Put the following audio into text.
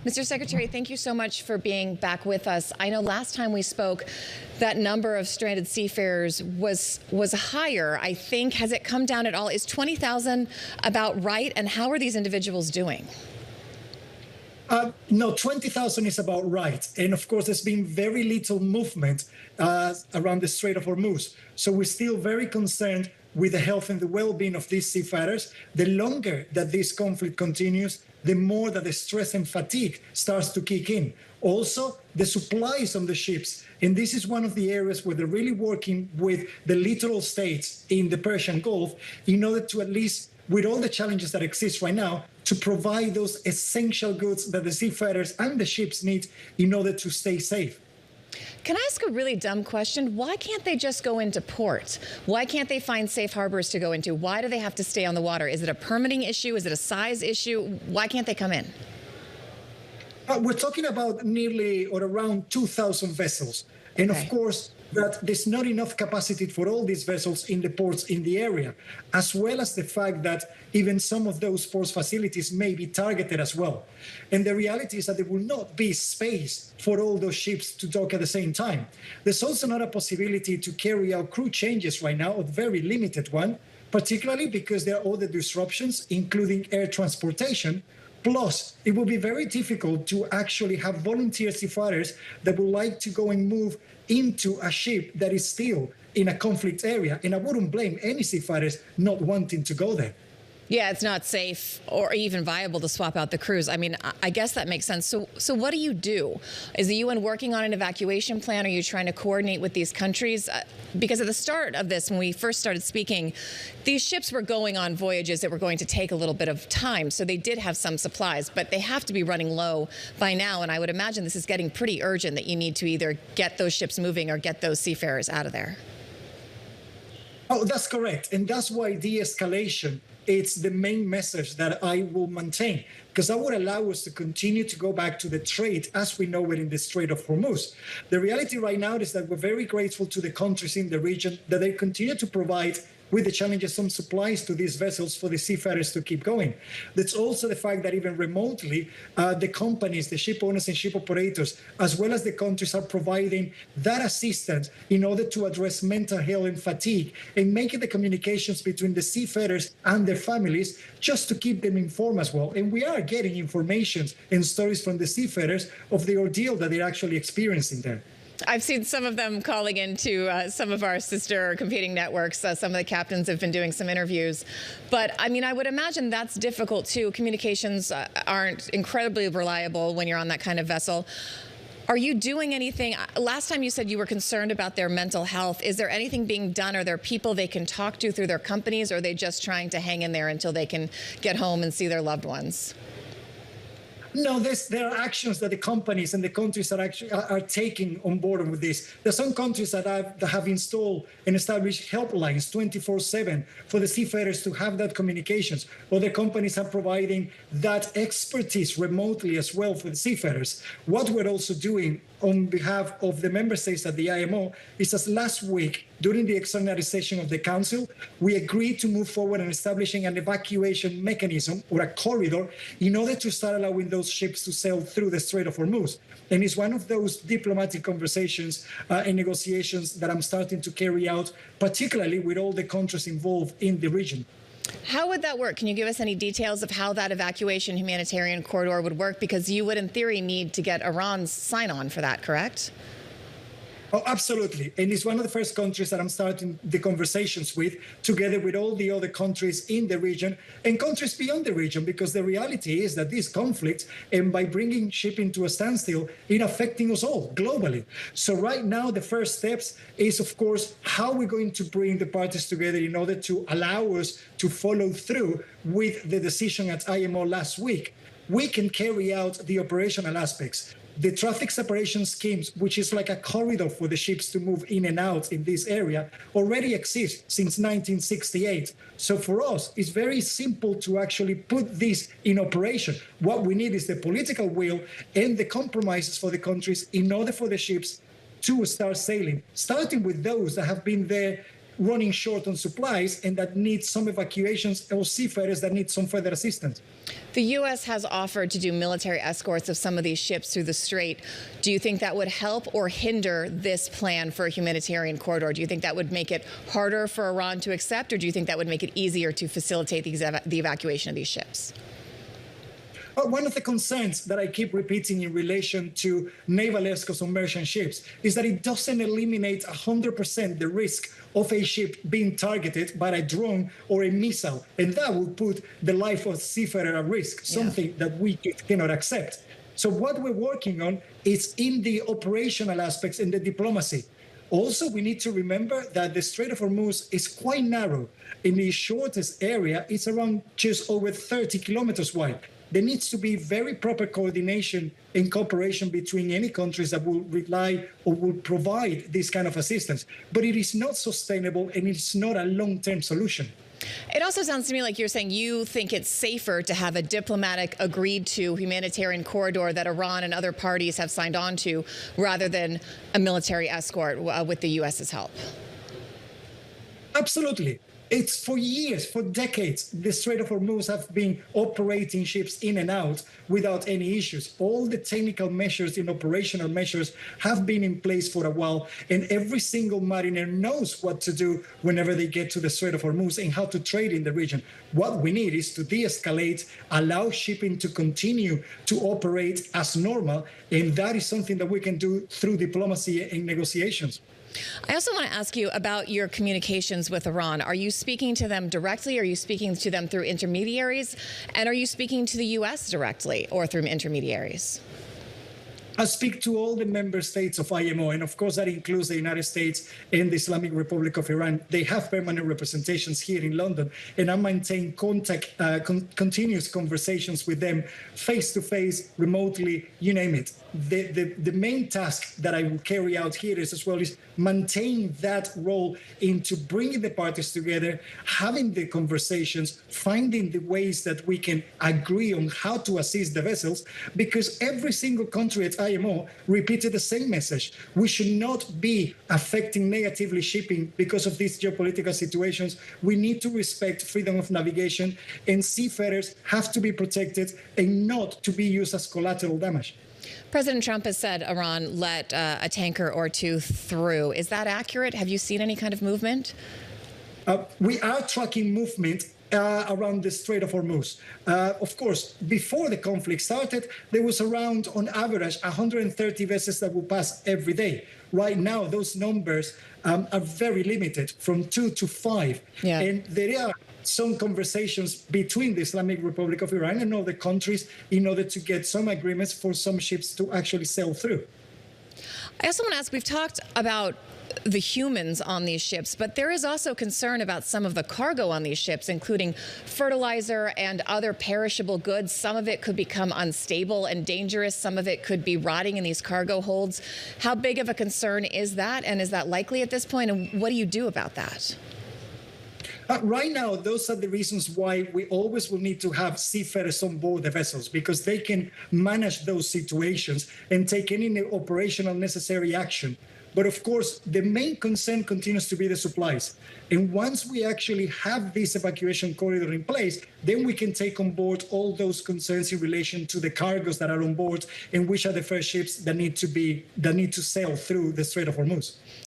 Mr. Secretary, thank you so much for being back with us. I know last time we spoke, that number of stranded seafarers was higher, I think. Has it come down at all? Is 20,000 about right? And how are these individuals doing? No, 20,000 is about right. And of course, there's been very little movement around the Strait of Hormuz. So we're still very concerned with the health and the well-being of these seafarers. The longer that this conflict continues, the more that the stress and fatigue starts to kick in. Also, the supplies on the ships. And this is one of the areas where they're really working with the littoral states in the Persian Gulf in order to, at least with all the challenges that exist right now, to provide those essential goods that the seafarers and the ships need in order to stay safe. Can I ask a really dumb question? Why can't they just go into port? Why can't they find safe harbors to go into? Why do they have to stay on the water? Is it a permitting issue? Is it a size issue? Why can't they come in? We're talking about nearly or around 2,000 vessels. And of course, that there's not enough capacity for all these vessels in the ports in the area, as well as the fact that even some of those port facilities may be targeted as well. And the reality is that there will not be space for all those ships to dock at the same time. There's also not a possibility to carry out crew changes right now, a very limited one, particularly because there are other disruptions, including air transportation. Plus, it will be very difficult to actually have volunteer seafarers that would like to go and move into a ship that is still in a conflict area. And I wouldn't blame any seafarers not wanting to go there. Yeah, it's not safe or even viable to swap out the crews. I mean, I guess that makes sense. So what do you do? Is the UN working on an evacuation plan? Are you trying to coordinate with these countries? Because at the start of this, when we first started speaking, these ships were going on voyages that were going to take a little bit of time. So they did have some supplies, but they have to be running low by now. And I would imagine this is getting pretty urgent that you need to either get those ships moving or get those seafarers out of there. Oh, that's correct. And that's why de-escalation, it's the main message that I will maintain, because that would allow us to continue to go back to the trade as we know it in the Strait of Hormuz. The reality right now is that we're very grateful to the countries in the region that they continue to provide with the challenges some supplies to these vessels for the seafarers to keep going. That's also the fact that even remotely, the companies, the ship owners and ship operators, as well as the countries are providing that assistance in order to address mental health and fatigue and making the communications between the seafarers and their families just to keep them informed as well. And we are getting information and stories from the seafarers of the ordeal that they're actually experiencing there. I've seen some of them calling into some of our sister competing networks. Some of the captains have been doing some interviews. But, I mean, I would imagine that's difficult, too. Communications aren't incredibly reliable when you're on that kind of vessel. Are you doing anything? Last time you said you were concerned about their mental health. Is there anything being done? Are there people they can talk to through their companies, or are they just trying to hang in there until they can get home and see their loved ones? No, there are actions that the companies and the countries are taking on board with this. There are some countries that have installed and established helplines 24/7 for the seafarers to have that communications. Other companies are providing that expertise remotely as well for the seafarers. What we're also doing on behalf of the member states at the IMO is, as last week, during the extraordinary session of the Council, we agreed to move forward in establishing an evacuation mechanism or a corridor in order to start allowing those ships to sail through the Strait of Hormuz. And it's one of those diplomatic conversations and negotiations that I'm starting to carry out, particularly with all the countries involved in the region. How would that work? Can you give us any details of how that evacuation humanitarian corridor would work? Because you would, in theory, need to get Iran's sign-on for that, correct? Oh, absolutely. And it's one of the first countries that I'm starting the conversations with, together with all the other countries in the region and countries beyond the region, because the reality is that this conflict, and by bringing shipping to a standstill, it's affecting us all globally. So right now, the first steps is, of course, how we're going to bring the parties together in order to allow us to follow through with the decision at IMO last week. We can carry out the operational aspects. The traffic separation schemes, which is like a corridor for the ships to move in and out in this area, already exist since 1968. So for us, it's very simple to actually put this in operation. What we need is the political will and the compromises for the countries in order for the ships to start sailing, starting with those that have been there running short on supplies and that need some evacuations, or seafarers that need some further assistance. The U.S. has offered to do military escorts of some of these ships through the Strait. Do you think that would help or hinder this plan for a humanitarian corridor? Do you think that would make it harder for Iran to accept, or do you think that would make it easier to facilitate the evacuation of these ships? One of the concerns that I keep repeating in relation to naval escorts on merchant ships is that it doesn't eliminate 100% the risk of a ship being targeted by a drone or a missile. And that would put the life of a seafarer at risk, something that we cannot accept. So what we're working on is in the operational aspects and the diplomacy. Also, we need to remember that the Strait of Hormuz is quite narrow. In the shortest area, it's around just over 30 kilometers wide. There needs to be very proper coordination and cooperation between any countries that will rely or will provide this kind of assistance. But it is not sustainable and it's not a long-term solution. It also sounds to me like you're saying you think it's safer to have a diplomatic agreed to humanitarian corridor that Iran and other parties have signed on to rather than a military escort with the U.S.'s help. Absolutely. It's for years, for decades, the Strait of Hormuz have been operating ships in and out without any issues. All the technical measures and operational measures have been in place for a while, and every single mariner knows what to do whenever they get to the Strait of Hormuz and how to trade in the region. What we need is to de-escalate, allow shipping to continue to operate as normal, and that is something that we can do through diplomacy and negotiations. I also want to ask you about your communications with Iran. Are you speaking to them directly? Are you speaking to them through intermediaries? And are you speaking to the U.S. directly or through intermediaries? I speak to all the member states of IMO, and of course that includes the United States and the Islamic Republic of Iran. They have permanent representations here in London, and I maintain contact, continuous conversations with them, face-to-face, remotely, you name it. The main task that I will carry out here is as well is maintain that role into bringing the parties together, having the conversations, finding the ways that we can agree on how to assist the vessels, because every single country at IMO repeated the same message. We should not be affecting negatively shipping because of these geopolitical situations. We need to respect freedom of navigation, and seafarers have to be protected and not to be used as collateral damage. President Trump has said Iran let a tanker or two through. Is that accurate? Have you seen any kind of movement? We are tracking movement around the Strait of Hormuz. Of course, before the conflict started, there was around, on average, 130 vessels that would pass every day. Right now, those numbers are very limited, from 2 to 5. Yeah. And there are some conversations between the Islamic Republic of Iran and other countries in order to get some agreements for some ships to actually sail through. I also want to ask, we've talked about the humans on these ships, but there is also concern about some of the cargo on these ships, including fertilizer and other perishable goods. Some of it could become unstable and dangerous. Some of it could be rotting in these cargo holds. How big of a concern is that? And is that likely at this point? And what do you do about that? Right now, those are the reasons why we always will need to have seafarers on board the vessels, because they can manage those situations and take any operational necessary action. But of course, the main concern continues to be the supplies. And once we actually have this evacuation corridor in place, then we can take on board all those concerns in relation to the cargoes that are on board and which are the first ships that need to sail through the Strait of Hormuz.